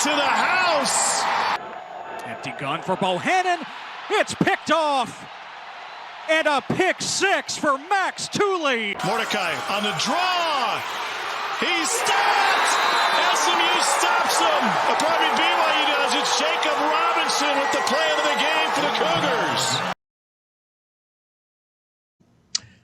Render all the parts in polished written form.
to the house. Empty gun for Bohannon. It's picked off. And a pick six for Max Tooley. Mordecai on the draw. He's stopped. SMU stops him. Or probably BYU does. It's Jacob Robinson with the play of the game for the Cougars.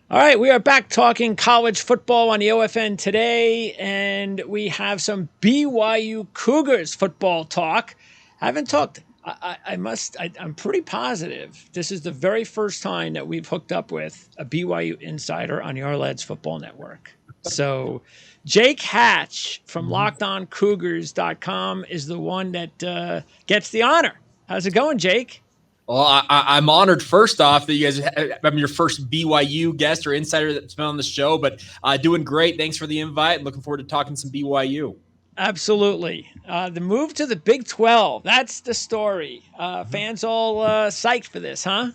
All right, we are back talking college football on the OFN today, and we have some BYU Cougars football talk. I haven't talked. I'm pretty positive this is the very first time that we've hooked up with a BYU insider on the Our Football Network. So Jake Hatch from LockedOnCougars.com is the one that gets the honor. How's it going, Jake? Well, I'm honored, first off, that you guys, I'm your first BYU guest or insider that's been on the show, but doing great. Thanks for the invite. And looking forward to talking some BYU. Absolutely. The move to the Big 12, that's the story. Fans all psyched for this, huh?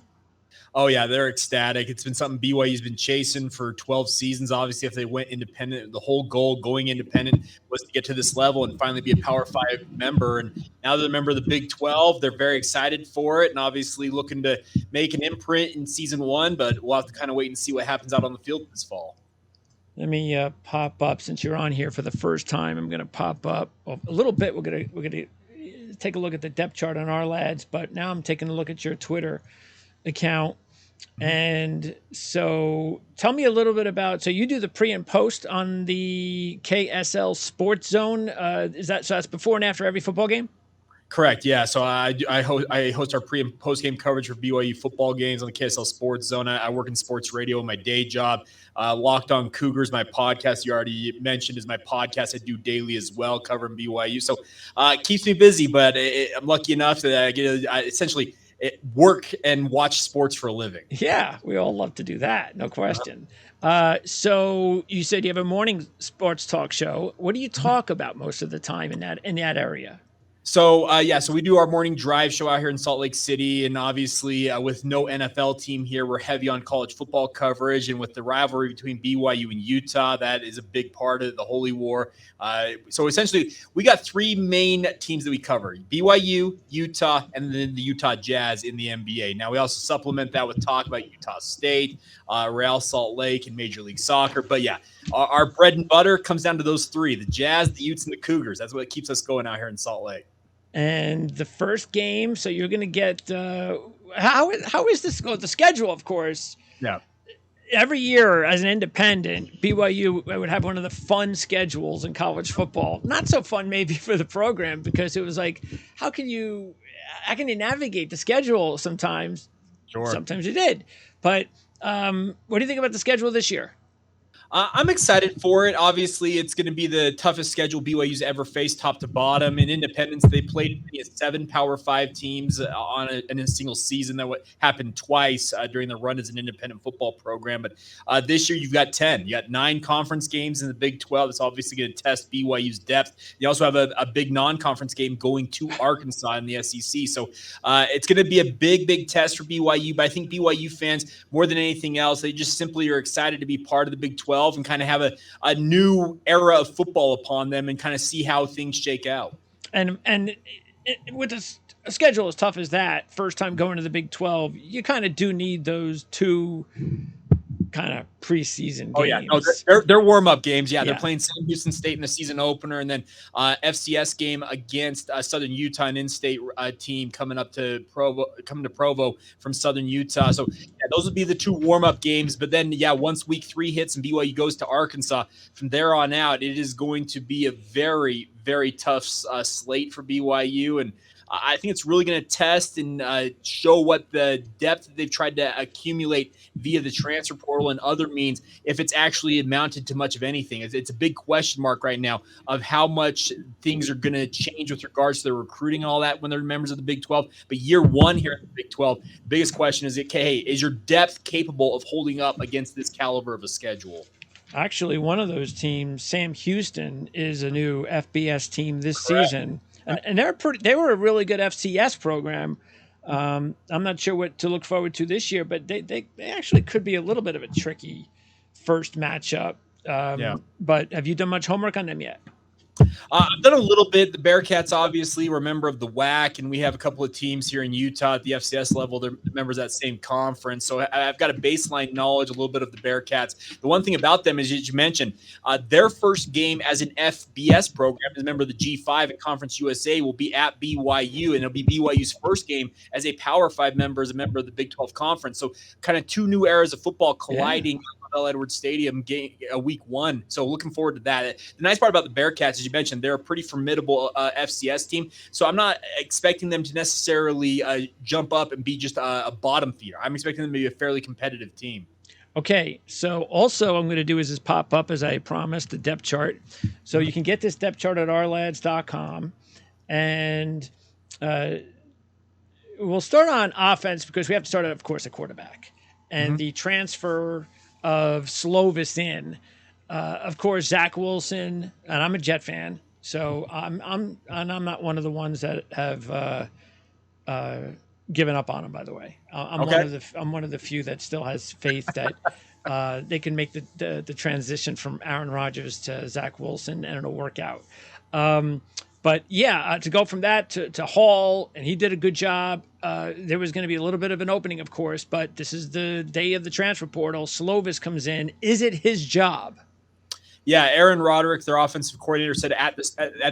Oh, yeah, they're ecstatic. It's been something BYU's been chasing for 12 seasons. Obviously, if they went independent, the whole goal going independent was to get to this level and finally be a Power 5 member. And now they're a member of the Big 12. They're very excited for it and obviously looking to make an imprint in season one, but we'll have to kind of wait and see what happens out on the field this fall. Let me pop up, since you're on here for the first time. I'm going to pop up a little bit. We're going to take a look at the depth chart on our lads, but now I'm taking a look at your Twitter account. And so tell me a little bit about, so you do the pre and post on the KSL Sports Zone. So that's before and after every football game? Correct. Yeah. So I host our pre and post game coverage for BYU football games on the KSL Sports Zone. I work in sports radio in my day job. Locked On Cougars, my podcast you already mentioned, is my podcast I do daily as well, covering BYU. So it keeps me busy, but I'm lucky enough that I get essentially work and watch sports for a living. Yeah, we all love to do that. No question. So you said you have a morning sports talk show. What do you talk about most of the time in that area? So we do our morning drive show out here in Salt Lake City, and obviously with no NFL team here, we're heavy on college football coverage, and with the rivalry between BYU and Utah, that is a big part of the Holy War. So essentially, we got three main teams that we cover: BYU, Utah, and then the Utah Jazz in the NBA. Now we also supplement that with talk about Utah State, Real Salt Lake, and Major League Soccer. But yeah, our bread and butter comes down to those three: the Jazz, the Utes, and the Cougars. That's what keeps us going out here in Salt Lake. And the first game, so you're going to get how is this going? The schedule, of course. Yeah. Every year, as an independent, BYU would have one of the fun schedules in college football. Not so fun, maybe, for the program, because it was like, how can you navigate the schedule? Sometimes, Sure. Sometimes you did. But what do you think about the schedule this year? I'm excited for it. Obviously, it's going to be the toughest schedule BYU's ever faced, top to bottom. In Independence, they played 7 Power 5 teams in a single season. That happened twice during the run as an independent football program. But this year, you've got 10. You got 9 conference games in the Big 12. It's obviously going to test BYU's depth. You also have a big non-conference game going to Arkansas in the SEC. So it's going to be a big test for BYU. But I think BYU fans, more than anything else, they just simply are excited to be part of the Big 12 and kind of have a new era of football upon them and kind of see how things shake out. And with a schedule as tough as that, first time going to the Big 12, you kind of do need those two kind of preseason games. Oh, yeah. No, they're warm-up games. Yeah, they're playing Sam Houston State in the season opener, and then FCS game against Southern Utah, an in-state team coming to Provo from Southern Utah. So those would be the 2 warm-up games. But then, once week 3 hits and BYU goes to Arkansas, from there on out, it is going to be a very, very tough slate for BYU. And I think it's really going to test and show what the depth that they've tried to accumulate via the transfer portal and other means, if it's actually amounted to much of anything. It's a big question mark right now of how much things are going to change with regards to their recruiting and all that when they're members of the Big 12. But year one here at the Big 12, the biggest question is, is your depth capable of holding up against this caliber of a schedule? Actually, one of those teams, Sam Houston, is a new FBS team this season. And they were a really good FCS program. I'm not sure what to look forward to this year, but they actually could be a little bit of a tricky first matchup. But have you done much homework on them yet? I've done a little bit. The Bearcats, obviously, were a member of the WAC, and we have a couple of teams here in Utah at the FCS level. They're members of that same conference. So I've got a baseline knowledge, a little bit of the Bearcats. The one thing about them is, as you mentioned, their first game as an FBS program, as a member of the G5 at Conference USA, will be at BYU, and it'll be BYU's first game as a Power 5 member, as a member of the Big 12 Conference. So kind of two new eras of football colliding. Yeah. Edwards Stadium game week 1. So looking forward to that. The nice part about the Bearcats, as you mentioned, they're a pretty formidable FCS team. So I'm not expecting them to necessarily jump up and be just a bottom feeder. I'm expecting them to be a fairly competitive team. Okay, so also I'm going to do is pop up, as I promised, the depth chart. So you can get this depth chart at ourlads.com. And we'll start on offense because we have to start, of course, at quarterback. And the transfer of Slovis in, of course, Zach Wilson, and I'm a Jet fan, so I'm not one of the ones that have given up on him. By the way, I'm one of the few that still has faith that they can make the transition from Aaron Rodgers to Zach Wilson and it'll work out. But yeah, to go from that to Hall, and he did a good job. There was going to be a little bit of an opening, of course, but this is the day of the transfer portal. Slovis comes in. Is it his job? Yeah, Aaron Roderick, their offensive coordinator, said at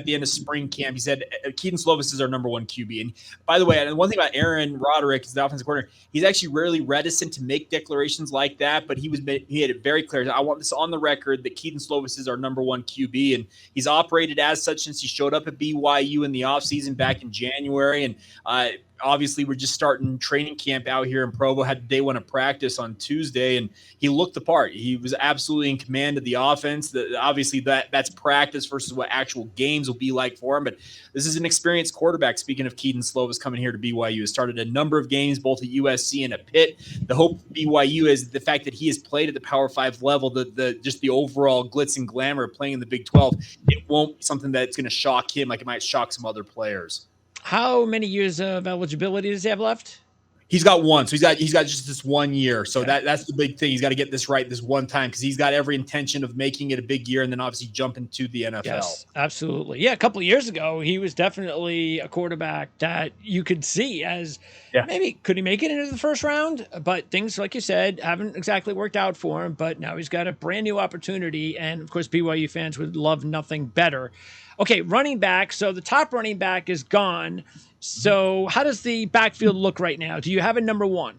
the end of spring camp, he said, Kedon Slovis is our number 1 QB. And by the way, and one thing about Aaron Roderick is the offensive coordinator, he's actually rarely reticent to make declarations like that, but he had it very clear. I want this on the record that Kedon Slovis is our number 1 QB, and he's operated as such since he showed up at BYU in the offseason back in January. And obviously, we're just starting training camp out here in Provo, had day 1 of practice on Tuesday, and he looked the part. He was absolutely in command of the offense. Obviously, that's practice versus what actual games will be like for him. But this is an experienced quarterback. Speaking of Kedon Slovis coming here to BYU, has started a number of games, both at USC and at Pitt. The hope for BYU is the fact that he has played at the Power 5 level, just the overall glitz and glamour of playing in the Big 12. It won't be something that's going to shock him like it might shock some other players. How many years of eligibility does he have left? He's got 1, so he's got just this 1 year. So that's the big thing. He's got to get this right this one time because he's got every intention of making it a big year and then obviously jump into the NFL. Yes, absolutely. Yeah, a couple of years ago, he was definitely a quarterback that you could see as maybe could he make it into the first round? But things, like you said, haven't exactly worked out for him. But now he's got a brand new opportunity, and of course, BYU fans would love nothing better. Okay, running back. So the top running back is gone. So how does the backfield look right now? Do you have a number 1?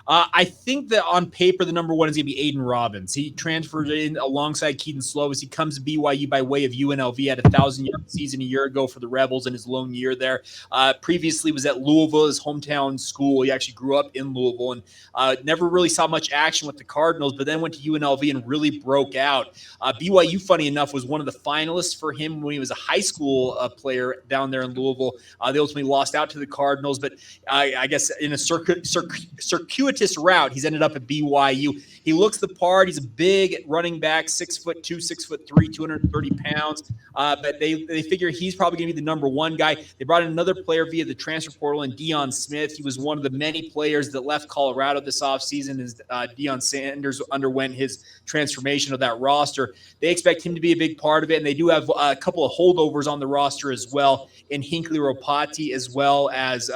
I think that on paper, the number 1 is going to be Aiden Robbins. He transferred in alongside Kedon Slovis. He comes to BYU by way of UNLV. Had a 1,000-yard season a year ago for the Rebels in his lone year there. Previously was at Louisville, his hometown school. He actually grew up in Louisville and never really saw much action with the Cardinals, but then went to UNLV and really broke out. BYU, funny enough, was one of the finalists for him when he was a high school player down there in Louisville. They ultimately lost out to the Cardinals, but I guess in a circuitous route, he's ended up at BYU. He looks the part. He's a big running back, 6'2", 6'3", 230 pounds. But they figure he's probably going to be the number 1 guy. They brought in another player via the transfer portal, and Deion Smith. He was one of the many players that left Colorado this offseason as Deion Sanders underwent his transformation of that roster. They expect him to be a big part of it, and they do have a couple of holdovers on the roster as well, in Hinckley Ropati as well as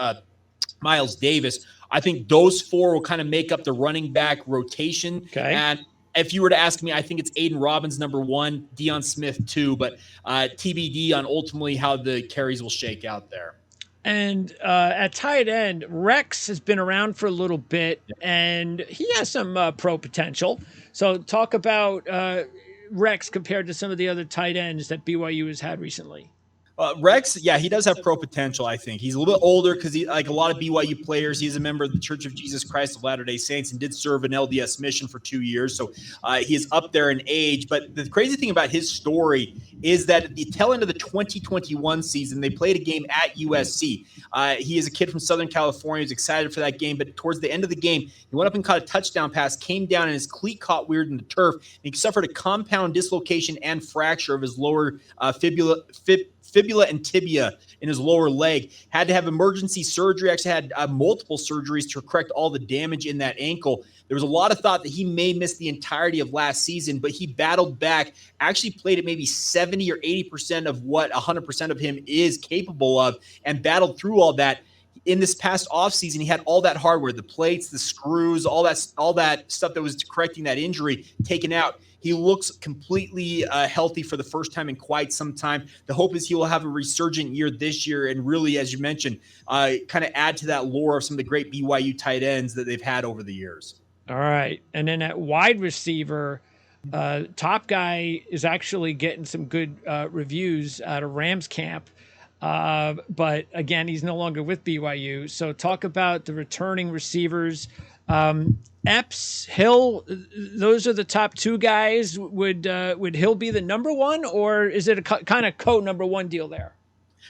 Miles Davis. I think those 4 will kind of make up the running back rotation. Okay. And if you were to ask me, I think it's Aiden Robbins number 1, Deion Smith 2, but TBD on ultimately how the carries will shake out there. And at tight end, Rex has been around for a little bit, and he has some pro potential. So talk about Rex compared to some of the other tight ends that BYU has had recently. Rex, he does have pro potential, I think. He's a little bit older because he, like a lot of BYU players, he's a member of the Church of Jesus Christ of Latter-day Saints and did serve an LDS mission for 2 years. So he is up there in age. But the crazy thing about his story is that at the tail end of the 2021 season, they played a game at USC. He is a kid from Southern California. He's excited for that game. But towards the end of the game, he went up and caught a touchdown pass, came down, and his cleat caught weird in the turf. And he suffered a compound dislocation and fracture of his lower fibula and tibia in his lower leg. Had to have emergency surgery. Actually had multiple surgeries to correct all the damage in that ankle. There was a lot of thought that he may miss the entirety of last season, but he battled back, actually played at maybe 70 or 80% of what 100% of him is capable of, and battled through all that. In this past offseason, he had all that hardware, the plates, the screws, all that stuff that was correcting that injury taken out. He looks completely healthy for the first time in quite some time. The hope is he will have a resurgent year this year and really, as you mentioned, kind of add to that lore of some of the great BYU tight ends that they've had over the years. All right. And then at wide receiver, top guy is actually getting some good reviews out of Rams camp. But again, he's no longer with BYU. So talk about the returning receivers. Epps, Hill, those are the top two guys. Would Hill be the number one, or is it a kind of co-number one deal there?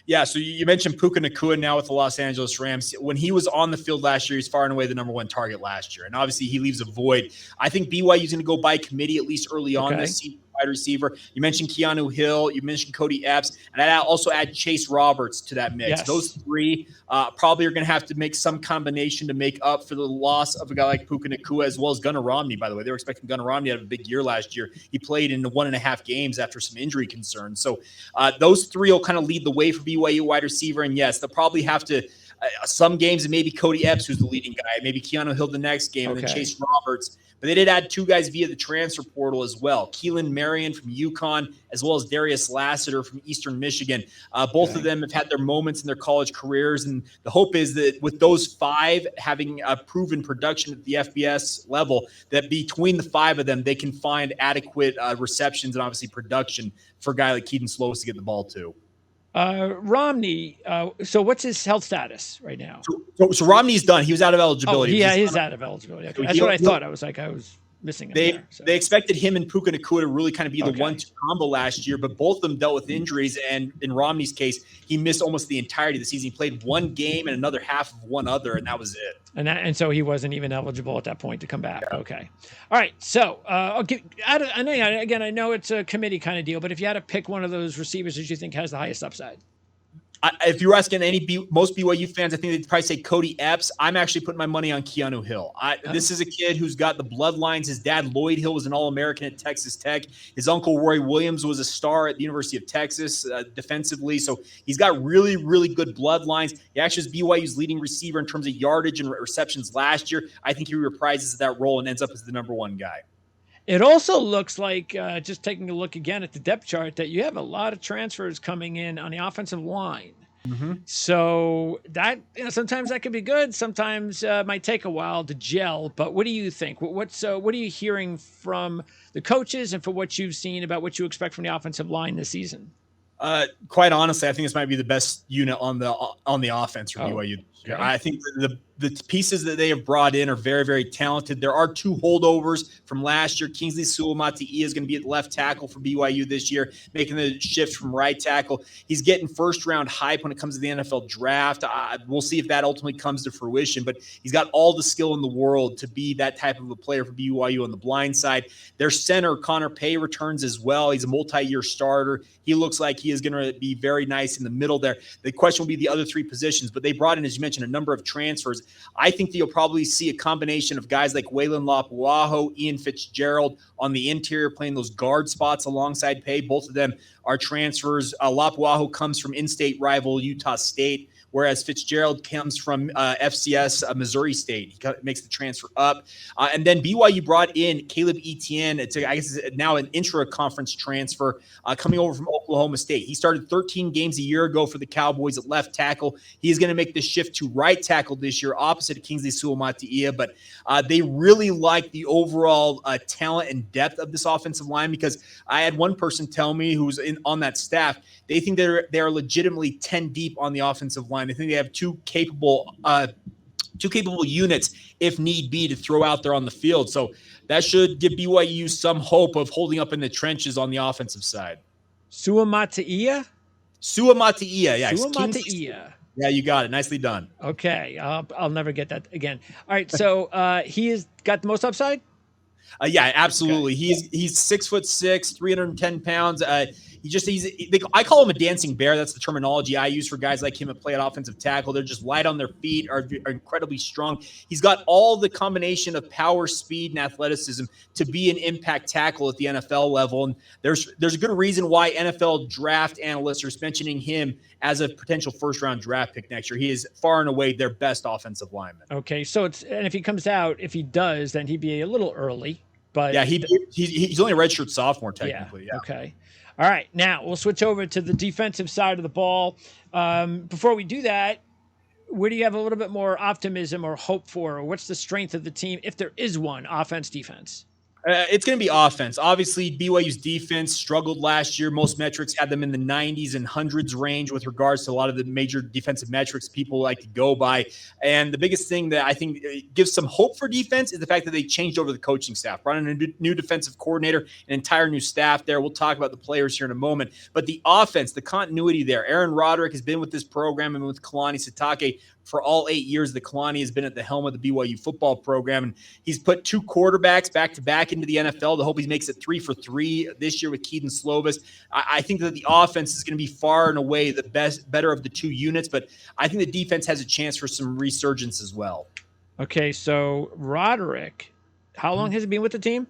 Yeah, so you mentioned Puka Nacua now with the Los Angeles Rams. When he was on the field last year, he's far and away the number one target last year. And obviously he leaves a void. I think BYU is going to go by committee at least early on this season. Wide receiver. You mentioned Keanu Hill. You mentioned Cody Epps. And I'd also add Chase Roberts to that mix. Yes. Those three probably are going to have to make some combination to make up for the loss of a guy like Puka Nacua, as well as Gunnar Romney, by the way. They were expecting Gunnar Romney to have a big year last year. He played in 1.5 games after some injury concerns. So those three will kind of lead the way for BYU wide receiver. And yes, they'll probably have to some games, and maybe Cody Epps, who's the leading guy, maybe Keanu Hill the next game, and then Chase Roberts. But they did add two guys via the transfer portal as well. Keelan Marion from UConn, as well as Darius Lassiter from Eastern Michigan. Both of them have had their moments in their college careers. And the hope is that with those five having a proven production at the FBS level, that between the five of them, they can find adequate receptions and obviously production for a guy like Kedon Slovis to get the ball to. Romney, so what's his health status right now? So Romney's done. He was out of eligibility. He's out of eligibility. Okay. That's what I thought. I was missing him They expected him and Puka Nacua to really kind of be the 1-2 combo last year, but both of them dealt with injuries. And in Romney's case, he missed almost the entirety of the season. He played one game and another half of one other, and that was it. And so he wasn't even eligible at that point to come back. Yeah. Okay. All right. So I know it's a committee kind of deal, but if you had to pick one of those receivers that you think has the highest upside. If you were asking most BYU fans, I think they'd probably say Cody Epps. I'm actually putting my money on Keanu Hill. This is a kid who's got the bloodlines. His dad, Lloyd Hill, was an All-American at Texas Tech. His uncle, Roy Williams, was a star at the University of Texas defensively. So he's got really, really good bloodlines. He actually is BYU's leading receiver in terms of yardage and receptions last year. I think he reprises that role and ends up as the number one guy. It also looks like, just taking a look again at the depth chart, that you have a lot of transfers coming in on the offensive line. Mm-hmm. So that sometimes that can be good. Sometimes might take a while to gel. But what do you think? What are you hearing from the coaches and for what you've seen about what you expect from the offensive line this season? Quite honestly, I think this might be the best unit on the offense for BYU. Okay. I think the pieces that they have brought in are very, very talented. There are two holdovers from last year. Kingsley Suamataia is going to be at left tackle for BYU this year, making the shift from right tackle. He's getting first-round hype when it comes to the NFL draft. We'll see if that ultimately comes to fruition, but he's got all the skill in the world to be that type of a player for BYU on the blind side. Their center, Connor Pay, returns as well. He's a multi-year starter. He looks like he is going to be very nice in the middle there. The question will be the other three positions, but they brought in, as you mentioned, a number of transfers. I think that you'll probably see a combination of guys like Waylon Lapuaho, Ian Fitzgerald on the interior playing those guard spots alongside Pay. Both of them are transfers. Lapuaho comes from in-state rival Utah State, whereas Fitzgerald comes from FCS Missouri State. He makes the transfer up. And then BYU brought in Caleb Etienne. It's now an intra-conference transfer coming over from Oklahoma State. He started 13 games a year ago for the Cowboys at left tackle. He is going to make the shift to right tackle this year, opposite of Kingsley Suamataia. But they really like the overall talent and depth of this offensive line, because I had one person tell me who's on that staff, they think they are legitimately 10 deep on the offensive line. I think they have two capable units, if need be, to throw out there on the field. So that should give BYU some hope of holding up in the trenches on the offensive side. Suamataia, yeah. Suamataia. Yeah, you got it. Nicely done. Okay, I'll never get that again. All right, so he has got the most upside? Yeah, absolutely. Okay. He's 6'6", 310 pounds. I call him a dancing bear. That's the terminology I use for guys like him that play at offensive tackle. They're just light on their feet, are incredibly strong. He's got all the combination of power, speed, and athleticism to be an impact tackle at the NFL level. And there's a good reason why NFL draft analysts are mentioning him as a potential first-round draft pick next year. He is far and away their best offensive lineman. Okay, so and if he comes out, if he does, then he'd be a little early. But yeah, he's only a redshirt sophomore technically. Yeah. Okay. All right. Now we'll switch over to the defensive side of the ball. Before we do that, where do you have a little bit more optimism or hope for? Or what's the strength of the team, if there is one, offense, defense? It's going to be offense. Obviously, BYU's defense struggled last year. Most metrics had them in the 90s and hundreds range with regards to a lot of the major defensive metrics people like to go by. And the biggest thing that I think gives some hope for defense is the fact that they changed over the coaching staff, brought in a new defensive coordinator, an entire new staff there. We'll talk about the players here in a moment. But the offense, the continuity there. Aaron Roderick has been with this program and with Kalani Sitake for all 8 years that Kalani has been at the helm of the BYU football program. And he's put 2 quarterbacks back-to-back into the NFL. The hope he makes it 3 for 3 this year with Kedon Slovis. I think that the offense is going to be far and away the better of the 2 units, but I think the defense has a chance for some resurgence as well. Okay, so Roderick, how long has he been with the team?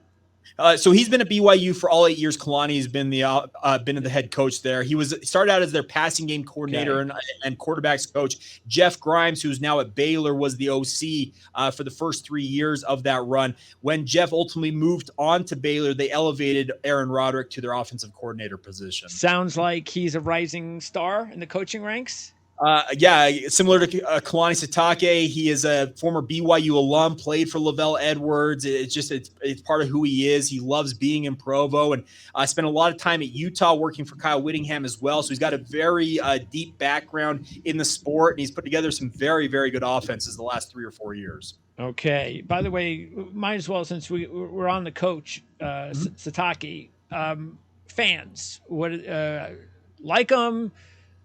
So he's been at BYU for all 8 years. Kalani has been the head coach there. He started out as their passing game coordinator and quarterbacks coach. Jeff Grimes, who's now at Baylor, was the OC for the first 3 years of that run. When Jeff ultimately moved on to Baylor, they elevated Aaron Roderick to their offensive coordinator position. Sounds like he's a rising star in the coaching ranks. Similar to Kalani Sitake, he is a former BYU alum, played for Lavelle Edwards. It's part of who he is. He loves being in Provo and spent a lot of time at Utah working for Kyle Whittingham as well. So he's got a very deep background in the sport, and he's put together some very, very good offenses the last 3 or 4 years. Okay. By the way, might as well, since we're on the coach, Sitake, fans, like him?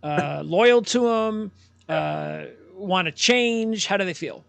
Loyal to him, want to change? How do they feel?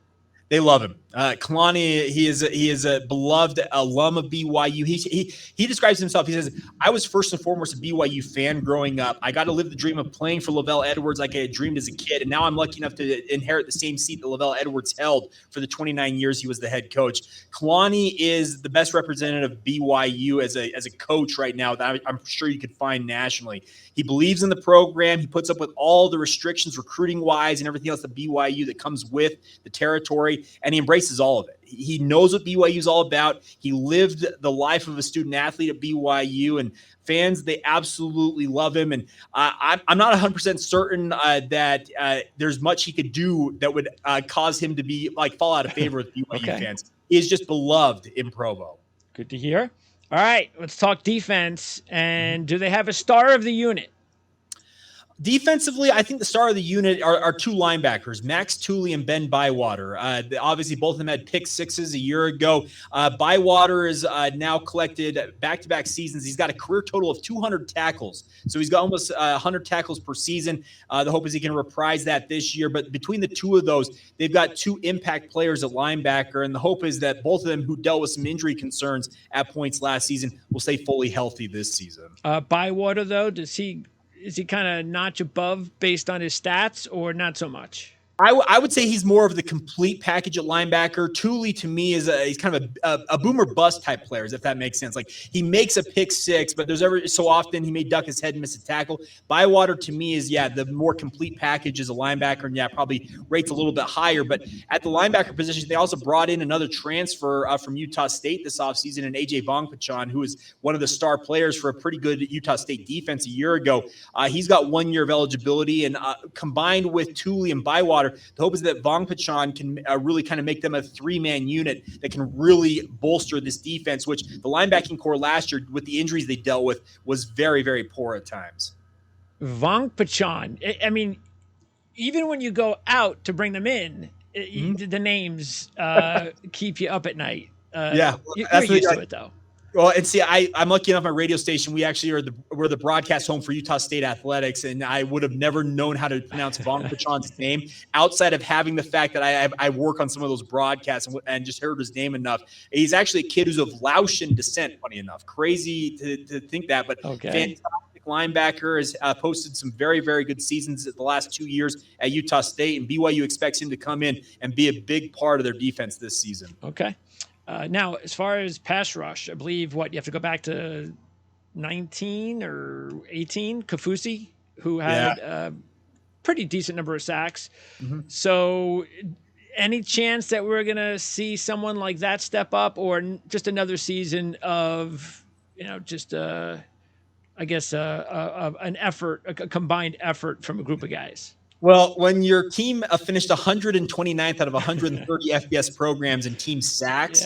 They love him. Kalani, he is a beloved alum of BYU. He describes himself. He says, "I was first and foremost a BYU fan growing up. I got to live the dream of playing for Lavelle Edwards like I had dreamed as a kid, and now I'm lucky enough to inherit the same seat that Lavelle Edwards held for the 29 years he was the head coach." Kalani is the best representative of BYU as a coach right now that I'm sure you could find nationally. He believes in the program. He puts up with all the restrictions, recruiting-wise, and everything else at BYU that comes with the territory, and he embraces all of it. He knows what BYU is all about. He lived the life of a student athlete at BYU, and fans, they absolutely love him. And I'm not 100% certain that there's much he could do that would cause him to be fall out of favor with BYU fans. He is just beloved in Provo. Good to hear. All right, let's talk defense. And do they have a star of the unit? Defensively, I think the star of the unit are 2 linebackers, Max Tooley and Ben Bywater. Obviously, both of them had pick 6s a year ago. Bywater is now collected back-to-back seasons. He's got a career total of 200 tackles. So he's got almost 100 tackles per season. The hope is he can reprise that this year. But between the 2 of those, they've got 2 impact players at linebacker. And the hope is that both of them, who dealt with some injury concerns at points last season, will stay fully healthy this season. Bywater, though, is he kind of notch above based on his stats, or not so much? I would say he's more of the complete package at linebacker. Tooley, to me, he's kind of a boomer bust type player, if that makes sense. Like, he makes a pick 6, but there's every so often he may duck his head and miss a tackle. Bywater, to me, is the more complete package as a linebacker, and probably rates a little bit higher. But at the linebacker position, they also brought in another transfer from Utah State this offseason, and AJ Vongpachon, who is one of the star players for a pretty good Utah State defense a year ago. He's got 1 year of eligibility, and combined with Tooley and Bywater, the hope is that Vongpachon can really kind of make them a 3-man unit that can really bolster this defense, which the linebacking core last year, with the injuries they dealt with, was very, very poor at times. Vongpachon, I mean, even when you go out to bring them in, the names keep you up at night. You're used to it, though. Well, and see, I'm lucky enough. My radio station, we actually we're the broadcast home for Utah State athletics, and I would have never known how to pronounce Vongpachon's name outside of having the fact that I work on some of those broadcasts and just heard his name enough. He's actually a kid who's of Laotian descent. Funny enough, crazy to think that, but fantastic linebacker, has posted some very, very good seasons the last 2 years at Utah State, and BYU expects him to come in and be a big part of their defense this season. Okay. Now, as far as pass rush, I believe you have to go back to 19 or 18, Kafusi, who had a pretty decent number of sacks. Mm-hmm. So any chance that we're going to see someone like that step up, or just another season of, an effort, a combined effort from a group of guys? Well, when your team finished 129th out of 130 FBS programs in team sacks,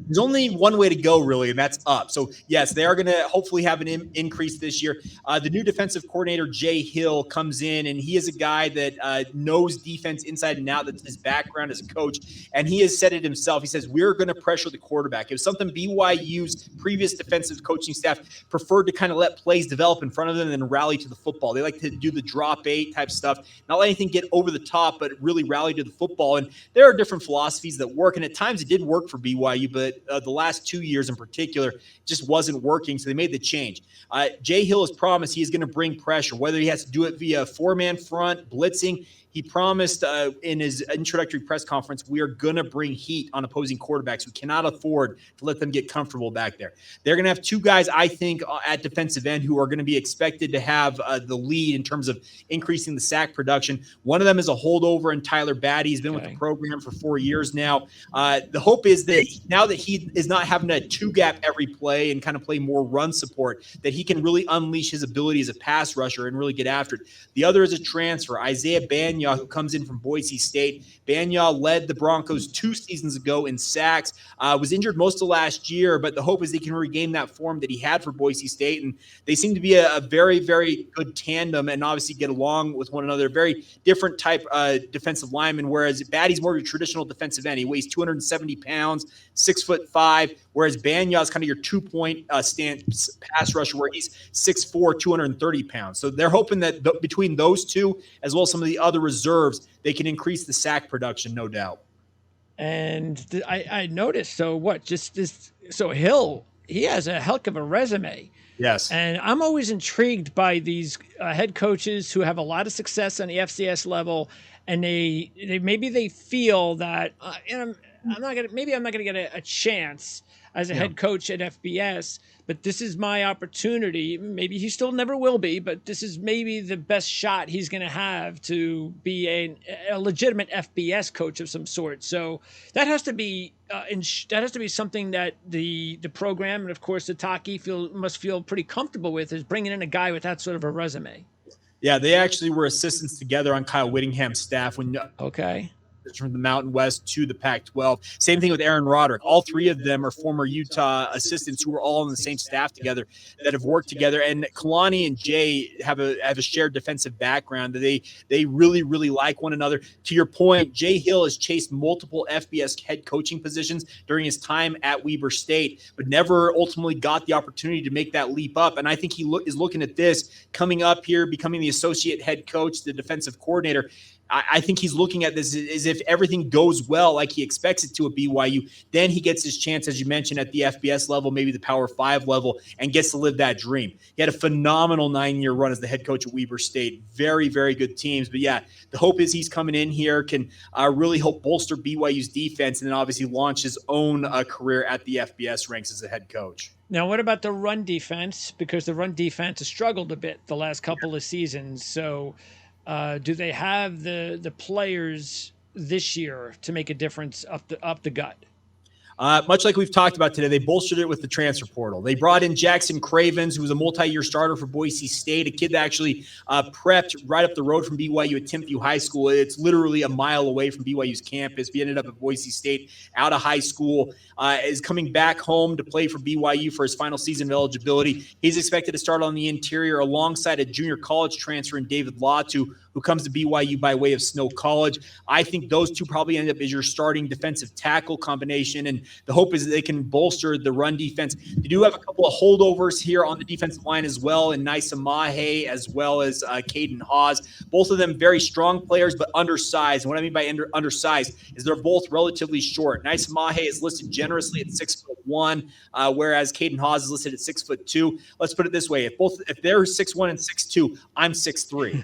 there's only one way to go, really, and that's up. So, yes, they are going to hopefully have an increase this year. The new defensive coordinator, Jay Hill, comes in, and he is a guy that knows defense inside and out. That's his background as a coach, and he has said it himself. He says, we're going to pressure the quarterback. It was something BYU's previous defensive coaching staff preferred to kind of let plays develop in front of them and then rally to the football. They like to do the drop eight type stuff, not let anything get over the top, but really rally to the football. And there are different philosophies that work, and at times it did work for BYU, but the last 2 years in particular just wasn't working, so they made the change. Jay Hill has promised he is going to bring pressure, whether he has to do it via four-man front, blitzing. He promised in his introductory press conference, we are going to bring heat on opposing quarterbacks. We cannot afford to let them get comfortable back there. They're going to have two guys, I think, at defensive end who are going to be expected to have the lead in terms of increasing the sack production. One of them is a holdover in Tyler Batty. He's been with the program for 4 years now. The hope is that now that he is not having a two-gap every play and kind of play more run support, that he can really unleash his ability as a pass rusher and really get after it. The other is a transfer, Isaiah Banya, who comes in from Boise State. Banya led the Broncos 2 seasons ago in sacks, was injured most of last year, but the hope is he can regain that form that he had for Boise State. And they seem to be a very, very good tandem and obviously get along with one another. Very different type defensive lineman, whereas Batty's more of a traditional defensive end. He weighs 270 pounds, 6'5", whereas Banya is kind of your 2-point stance pass rusher where he's 6'4", 230 pounds. So they're hoping that between those two, as well as some of the other reserves, they can increase the sack production, no doubt. And I noticed, so Hill, he has a heck of a resume. Yes. And I'm always intrigued by these head coaches who have a lot of success on the FCS level, and they feel that I'm not gonna get a chance as a head coach at FBS, but this is my opportunity. Maybe he still never will be, but this is maybe the best shot he's going to have to be a legitimate FBS coach of some sort. So that has to be something that the program and of course the Taki must feel pretty comfortable with, is bringing in a guy with that sort of a resume. Yeah, they actually were assistants together on Kyle Whittingham's staff when from the Mountain West to the Pac-12. Same thing with Aaron Roderick. All three of them are former Utah assistants who were all on the same staff together that have worked together. And Kalani and Jay have a shared defensive background. They really, really like one another. To your point, Jay Hill has chased multiple FBS head coaching positions during his time at Weber State, but never ultimately got the opportunity to make that leap up. And I think he is looking at this coming up here, becoming the associate head coach, the defensive coordinator. I think he's looking at this as if everything goes well like he expects it to at BYU. Then he gets his chance, as you mentioned, at the FBS level, maybe the Power 5 level, and gets to live that dream. He had a phenomenal 9-year run as the head coach at Weber State. Very, very good teams. But, yeah, the hope is he's coming in here, can really help bolster BYU's defense, and then obviously launch his own career at the FBS ranks as a head coach. Now, what about the run defense? Because the run defense has struggled a bit the last couple of seasons. So do they have the players this year to make a difference up the gut? Much like we've talked about today, they bolstered it with the transfer portal. They brought in Jackson Cravens, who was a multi-year starter for Boise State, a kid that actually prepped right up the road from BYU at Timpview High School. It's literally a mile away from BYU's campus. He ended up at Boise State out of high school, is coming back home to play for BYU for his final season of eligibility. He's expected to start on the interior alongside a junior college transfer in David Latu, who comes to BYU by way of Snow College. I think those two probably end up as your starting defensive tackle combination. And the hope is that they can bolster the run defense. They do have a couple of holdovers here on the defensive line as well, and Nisa Mahe as well as Kedon Hawes. Both of them very strong players, but undersized. And what I mean by undersized is they're both relatively short. Nisa Mahe is listed generously at 6'1", whereas Kedon Hawes is listed at 6'2". Let's put it this way: if they're 6'1" and 6'2", I'm 6'3".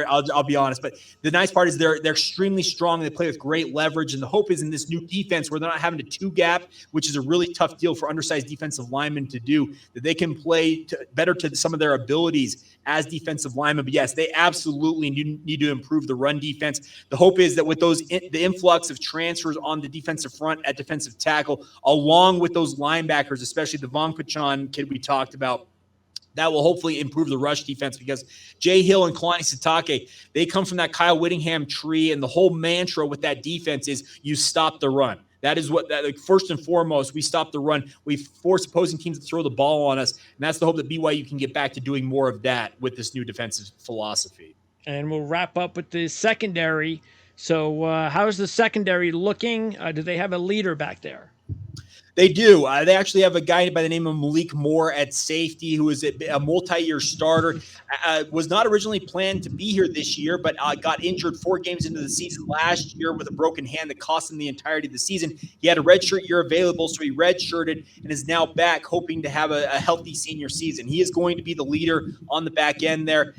I'll be honest. But the nice part is they're extremely strong. They play with great leverage, and the hope is in this new defense where they're not having to two gap, which is a really tough deal for undersized defensive linemen to do, that they can play better to some of their abilities as defensive linemen. But yes, they absolutely need to improve the run defense. The hope is that with the influx of transfers on the defensive front at defensive tackle, along with those linebackers, especially the Von Pachon kid we talked about, that will hopefully improve the rush defense, because Jay Hill and Kalani Sitake, they come from that Kyle Whittingham tree, and the whole mantra with that defense is you stop the run. That is first and foremost, we stop the run. We force opposing teams to throw the ball on us, and that's the hope that BYU can get back to doing more of that with this new defensive philosophy. And we'll wrap up with the secondary. So how's the secondary looking? Do they have a leader back there? They do. They actually have a guy by the name of Malik Moore at safety, who is a multi-year starter. Was not originally planned to be here this year, but got injured 4 games into the season last year with a broken hand that cost him the entirety of the season. He had a redshirt year available, so he redshirted and is now back, hoping to have a healthy senior season. He is going to be the leader on the back end there.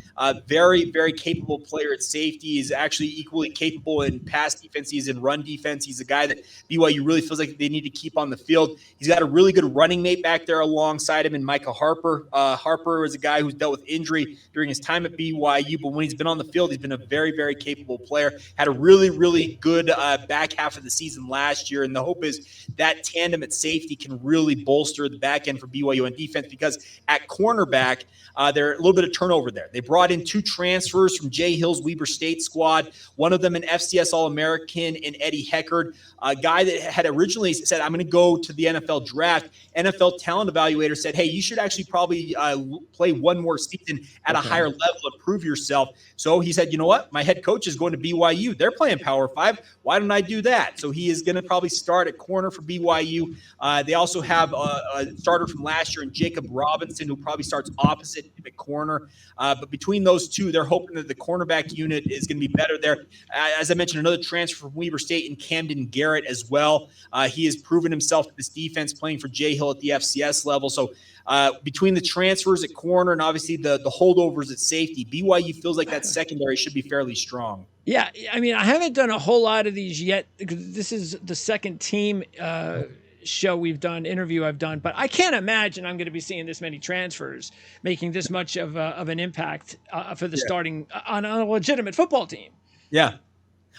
Very, very capable player at safety. He's actually equally capable in pass defense. He's in run defense. He's a guy that BYU really feels like they need to keep on the field. He's got a really good running mate back there alongside him in Micah Harper. Harper is a guy who's dealt with injury during his time at BYU, but when he's been on the field, he's been a very, very capable player. Had a really, really good back half of the season last year, and the hope is that tandem at safety can really bolster the back end for BYU on defense, because at cornerback, there are a little bit of turnover there. They brought in 2 transfers from Jay Hill's Weber State squad, one of them an FCS All-American in Eddie Heckard, a guy that had originally said, I'm going to go to the NFL draft. NFL talent evaluator said, hey, you should actually probably play one more season at a higher level and prove yourself. So he said, you know what? My head coach is going to BYU. They're playing Power 5. Why don't I do that? So he is going to probably start at corner for BYU. They also have a starter from last year in Jacob Robinson, who probably starts opposite him at corner. But between those two, they're hoping that the cornerback unit is going to be better there. As I mentioned, another transfer from Weber State in Camden Garrett as well. He has proven himself in this defense, playing for Jay Hill at the FCS level. So between the transfers at corner and obviously the holdovers at safety, BYU feels like that secondary should be fairly strong. Yeah, I mean, I haven't done a whole lot of these yet, because this is the second team interview I've done, but I can't imagine I'm going to be seeing this many transfers making this much of an impact for the starting on a legitimate football team. Yeah.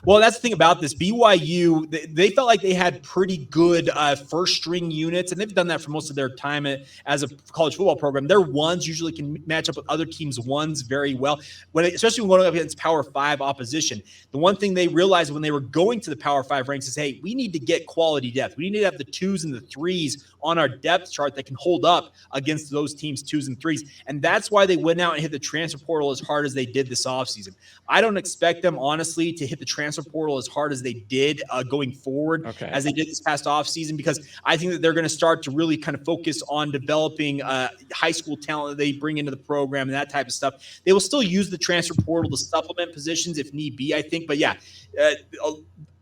Well, that's the thing about this. BYU, they felt like they had pretty good first-string units, and they've done that for most of their time as a college football program. Their ones usually can match up with other teams' ones very well, especially when going up against Power 5 opposition. The one thing they realized when they were going to the Power 5 ranks is, hey, we need to get quality depth. We need to have the 2s and the 3s on our depth chart that can hold up against those teams' 2s and 3s. And that's why they went out and hit the transfer portal as hard as they did this offseason. I don't expect them, honestly, to hit the transfer portal as hard as they did going forward, as they did this past offseason, because I think that they're going to start to really kind of focus on developing high school talent that they bring into the program and that type of stuff. They will still use the transfer portal to supplement positions if need be, I think. But yeah,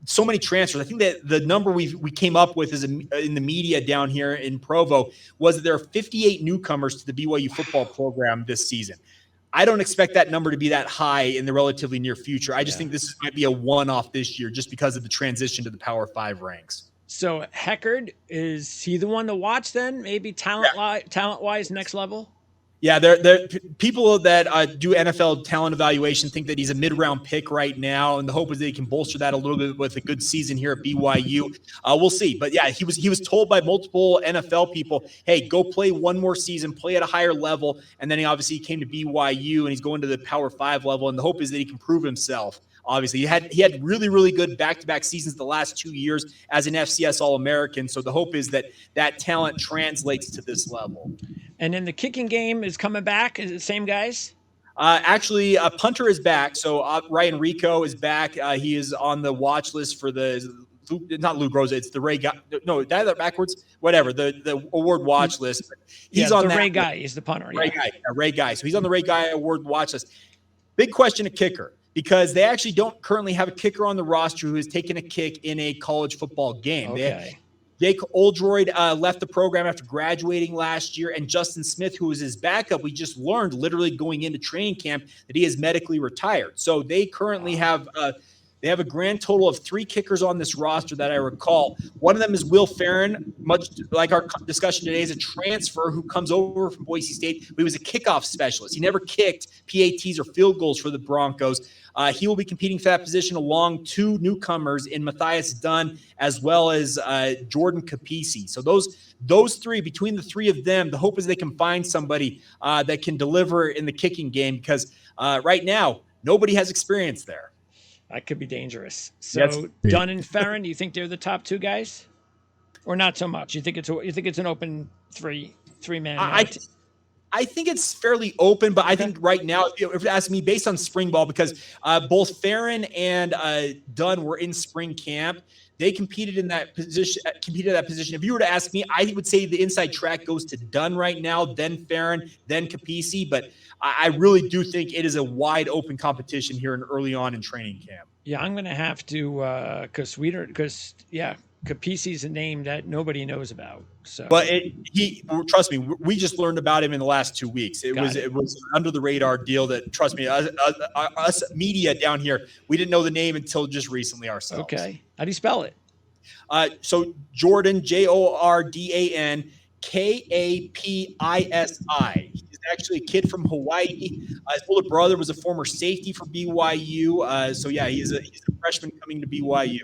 so many transfers. I think that the number we came up with is in the media down here in Provo was that there are 58 newcomers to the BYU football program this season. I don't expect that number to be that high in the relatively near future. I just think this might be a one-off this year just because of the transition to the Power 5 ranks. So Heckard, is he the one to watch then? Maybe talent-wise next level? Yeah, there people that do NFL talent evaluation think that he's a mid-round pick right now, and the hope is that he can bolster that a little bit with a good season here at BYU. We'll see, but yeah, he was told by multiple NFL people, "Hey, go play one more season, play at a higher level," and then he obviously came to BYU and he's going to the Power 5 level, and the hope is that he can prove himself. Obviously, he had really, really good back-to-back seasons the last 2 years as an FCS All-American. So the hope is that talent translates to this level. And then the kicking game is coming back. Is it the same guys? Actually, a punter is back. So Ryan Rico is back. He is on the watch list for the not Lou Groza. It's the Ray guy. No, that backwards. Whatever the award watch list. He's on the that Ray Guy. He's the punter. Ray Guy. So he's on the Ray Guy award watch list. Big question at kicker, because they actually don't currently have a kicker on the roster who has taken a kick in a college football game. Okay. Jake Oldroyd left the program after graduating last year, and Justin Smith, who was his backup, we just learned literally going into training camp that he is medically retired. So they currently have a grand total of 3 kickers on this roster that I recall. One of them is Will Farron, much like our discussion today, is a transfer who comes over from Boise State. He was a kickoff specialist. He never kicked PATs or field goals for the Broncos. He will be competing for that position along 2 newcomers in Matthias Dunn as well as Jordan Capisi. So those 3, between the 3 of them, the hope is they can find somebody that can deliver in the kicking game, because right now nobody has experience there. That could be dangerous. So Dunn and Farron, do you think they're the top 2 guys, or not so much? You think it's an open three-man? I think it's fairly open, but I think right now, if you ask me, based on spring ball, because both Farron and Dunn were in spring camp, they competed in that position. If you were to ask me, I would say the inside track goes to Dunn right now, then Farron, then Capisi. But I really do think it is a wide open competition here early on in training camp. Yeah, I'm going to have to because Capisi's a name that nobody knows about. So, but trust me, we just learned about him in the last 2 weeks. It was an under the radar deal that, trust me, us media down here, we didn't know the name until just recently ourselves. Okay, how do you spell it? So Jordan, Jordan Kapisi. He's actually a kid from Hawaii. His older brother was a former safety for BYU. He's a freshman coming to BYU.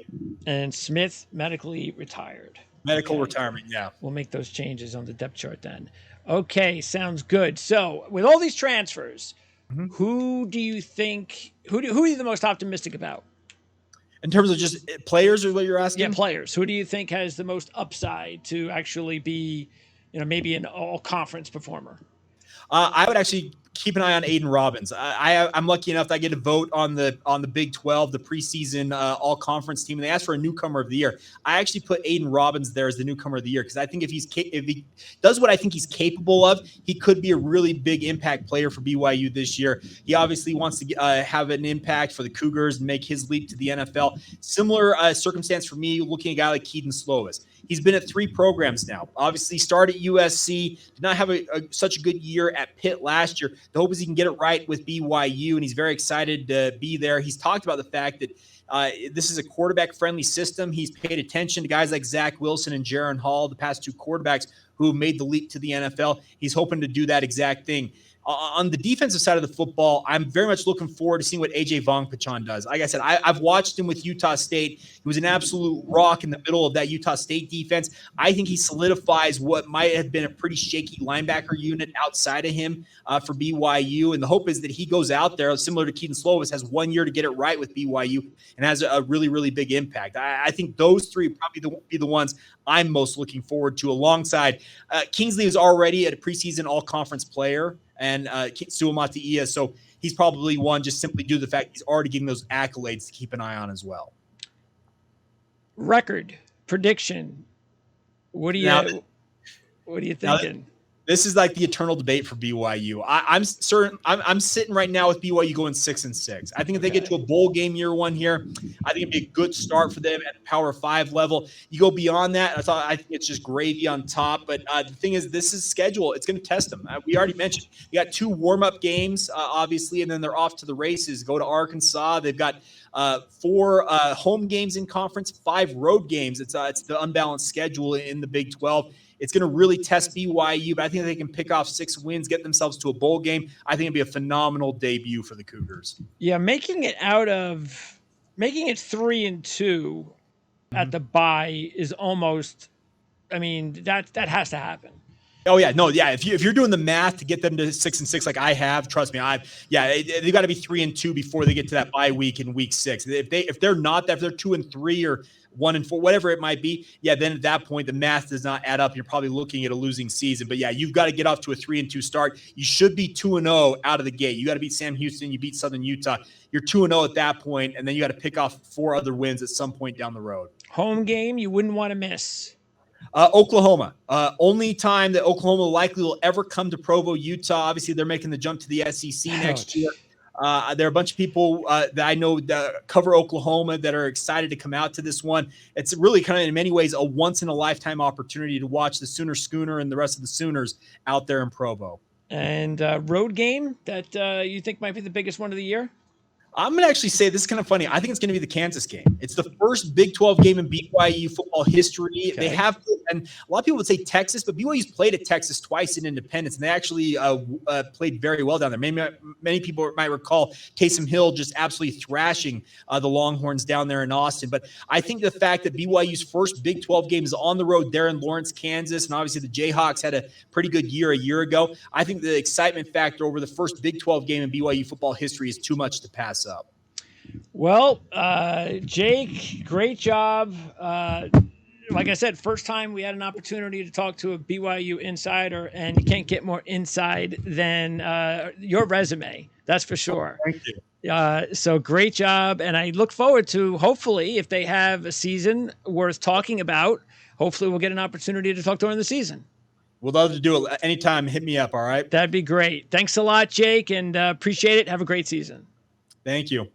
And Smith medically retired. Retirement, yeah. We'll make those changes on the depth chart then. Okay, sounds good. So with all these transfers, who do you think who are you the most optimistic about? In terms of just players, or what you're asking? Yeah, players. Who do you think has the most upside to actually be, maybe an all-conference performer? I would actually keep an eye on Aiden Robbins. I'm lucky enough that I get to vote on the Big 12, the preseason all-conference team, and they asked for a newcomer of the year. I actually put Aiden Robbins there as the newcomer of the year, because I think if he does what I think he's capable of, he could be a really big impact player for BYU this year. He obviously wants to have an impact for the Cougars and make his leap to the NFL. Similar circumstance for me, looking at a guy like Kedon Slovis. He's been at 3 programs now. Obviously, started at USC, did not have such a good year at Pitt last year. The hope is he can get it right with BYU, and he's very excited to be there. He's talked about the fact that this is a quarterback-friendly system. He's paid attention to guys like Zach Wilson and Jaron Hall, the past 2 quarterbacks who made the leap to the NFL. He's hoping to do that exact thing. On the defensive side of the football, I'm very much looking forward to seeing what A.J. Vongpachan does. Like I said, I've watched him with Utah State. He was an absolute rock in the middle of that Utah State defense. I think he solidifies what might have been a pretty shaky linebacker unit outside of him for BYU. And the hope is that he goes out there, similar to Kedon Slovis, has 1 year to get it right with BYU and has a really, really big impact. I think those 3 probably be the ones I'm most looking forward to, alongside Kingsley is already a preseason all-conference player, and Suamataia. So he's probably one just simply due to the fact he's already getting those accolades to keep an eye on as well. Record prediction. What are you thinking? This is like the eternal debate for BYU. I'm certain. I'm sitting right now with BYU going 6-6. I think if they get to a bowl game year 1 here, I think it'd be a good start for them at the Power 5 level. You go beyond that, I think it's just gravy on top. But the thing is, this is schedule. It's going to test them. We already mentioned you got 2 warm-up games, obviously, and then they're off to the races. Go to Arkansas. They've got 4 home games in conference, 5 road games. It's the unbalanced schedule in the Big 12. It's going to really test BYU, but I think they can pick off 6 wins, get themselves to a bowl game. I think it'd be a phenomenal debut for the Cougars. Yeah, making it 3-2 at the bye is almost, that has to happen. Oh yeah, no, yeah. If you're doing the math to get them to 6-6, like I have, trust me, they've got to be 3-2 before they get to that bye week in week 6. If they're not that, if they're 2-3 or 1-4, whatever it might be, then at that point the math does not add up. You're probably looking at a losing season. But you've got to get off to a 3-2 start. You should be 2-0 out of the gate. You got to beat Sam Houston. You beat Southern Utah. You're 2-0 at that point, and then you got to pick off 4 other wins at some point down the road. Home game you wouldn't want to miss. Oklahoma. Only time that Oklahoma likely will ever come to Provo, Utah. Obviously, they're making the jump to the SEC next year. There are a bunch of people that I know that cover Oklahoma that are excited to come out to this one. It's really kind of, in many ways, a once-in-a-lifetime opportunity to watch the Sooner Schooner and the rest of the Sooners out there in Provo. And road game that you think might be the biggest one of the year? I'm going to actually say this is kind of funny. I think it's going to be the Kansas game. It's the first Big 12 game in BYU football history. Okay. They have, and a lot of people would say Texas, but BYU's played at Texas twice in Independence, and they actually played very well down there. Many people might recall Taysom Hill just absolutely thrashing the Longhorns down there in Austin. But I think the fact that BYU's first Big 12 game is on the road there in Lawrence, Kansas, and obviously the Jayhawks had a pretty good year a year ago. I think the excitement factor over the first Big 12 game in BYU football history is too much to pass up. Well, Jake, great job. Like I said, first time we had an opportunity to talk to a BYU insider, and you can't get more inside than your resume. That's for sure. Oh, thank you. So great job. And I look forward to, hopefully, if they have a season worth talking about, hopefully we'll get an opportunity to talk during the season. We'd love to do it anytime. Hit me up. All right. That'd be great. Thanks a lot, Jake, and appreciate it. Have a great season. Thank you.